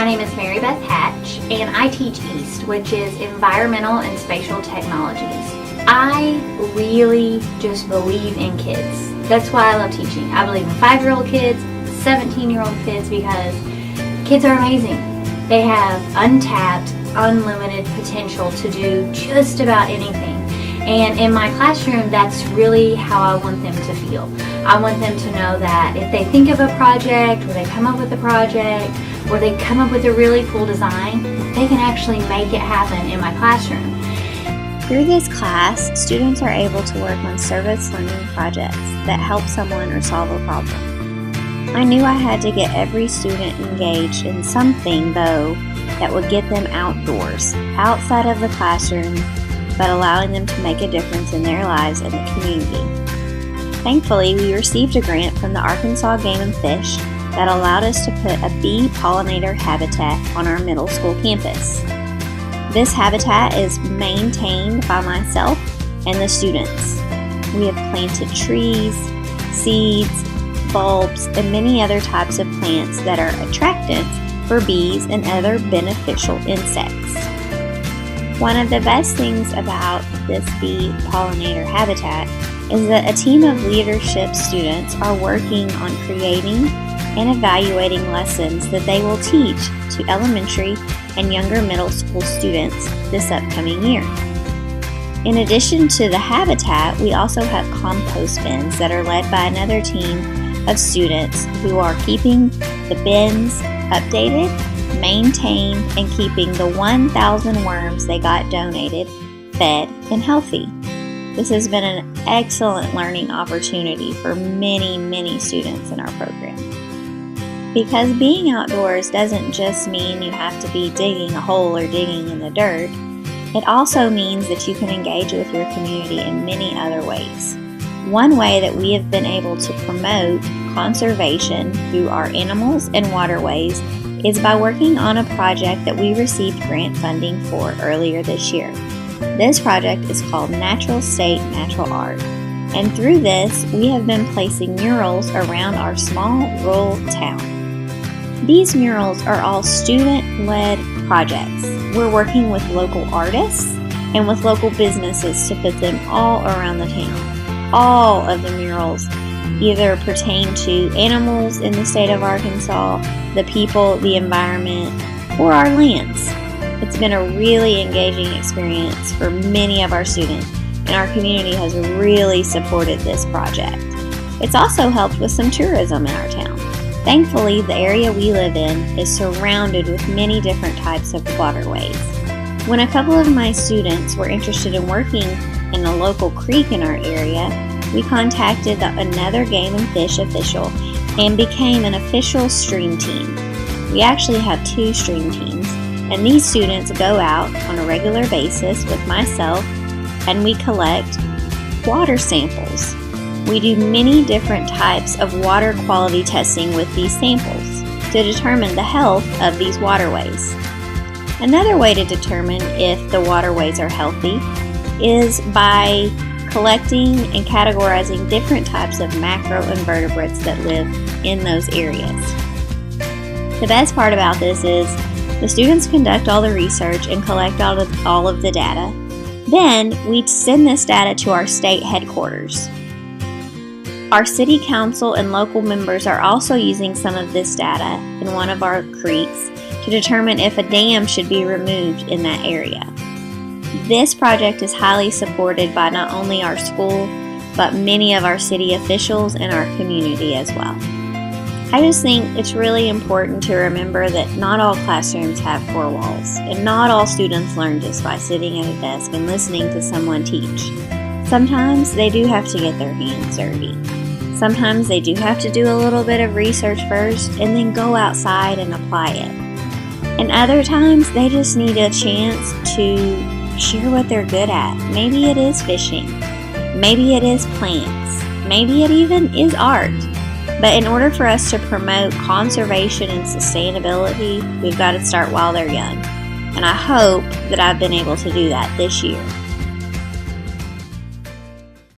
name is Mary Beth Hatch, and I teach EAST, which is Environmental and Spatial Technologies. I really just believe in kids. That's why I love teaching. I believe in 5-year-old kids, 17-year-old kids, because kids are amazing. They have untapped, unlimited potential to do just about anything. And in my classroom, that's really how I want them to feel. I want them to know that if they think of a project, or they come up with a project, or they come up with a really cool design, they can actually make it happen in my classroom. Through this class, students are able to work on service learning projects that help someone or solve a problem. I knew I had to get every student engaged in something, though, that would get them outdoors, outside of the classroom, but allowing them to make a difference in their lives and the community. Thankfully, we received a grant from the Arkansas Game and Fish that allowed us to put a bee pollinator habitat on our middle school campus. This habitat is maintained by myself and the students. We have planted trees, seeds, bulbs, and many other types of plants that are attractants for bees and other beneficial insects. One of the best things about this bee pollinator habitat is that a team of leadership students are working on creating and evaluating lessons that they will teach to elementary and younger middle school students this upcoming year. In addition to the habitat, we also have compost bins that are led by another team of students who are keeping the bins updated, maintained, and keeping the 1,000 worms they got donated fed and healthy. This has been an excellent learning opportunity for many students in our program. Because being outdoors doesn't just mean you have to be digging a hole or digging in the dirt, it also means that you can engage with your community in many other ways. One way that we have been able to promote conservation through our animals and waterways is by working on a project that we received grant funding for earlier this year. This project is called Natural State Natural Art, and through this we have been placing murals around our small rural town. These murals are all student-led projects. We're working with local artists and with local businesses to put them all around the town. All of the murals either pertain to animals in the state of Arkansas, the people, the environment, or our lands. It's been a really engaging experience for many of our students, and our community has really supported this project. It's also helped with some tourism in our town. Thankfully, the area we live in is surrounded with many different types of waterways. When a couple of my students were interested in working in a local creek in our area, we contacted another Game and Fish official and became an official stream team. We actually have 2 stream teams, and these students go out on a regular basis with myself and we collect water samples. We do many different types of water quality testing with these samples to determine the health of these waterways. Another way to determine if the waterways are healthy is by collecting and categorizing different types of macroinvertebrates that live in those areas. The best part about this is the students conduct all the research and collect all of the data. Then we send this data to our state headquarters. Our city council and local members are also using some of this data in one of our creeks to determine if a dam should be removed in that area. This project is highly supported by not only our school, but many of our city officials and our community as well. I just think it's really important to remember that not all classrooms have 4 walls, and not all students learn just by sitting at a desk and listening to someone teach. Sometimes they do have to get their hands dirty. Sometimes they do have to do a little bit of research first and then go outside and apply it. And other times they just need a chance to share what they're good at. Maybe it is fishing. Maybe it is plants. Maybe it even is art. But in order for us to promote conservation and sustainability, we've got to start while they're young. And I hope that I've been able to do that this year.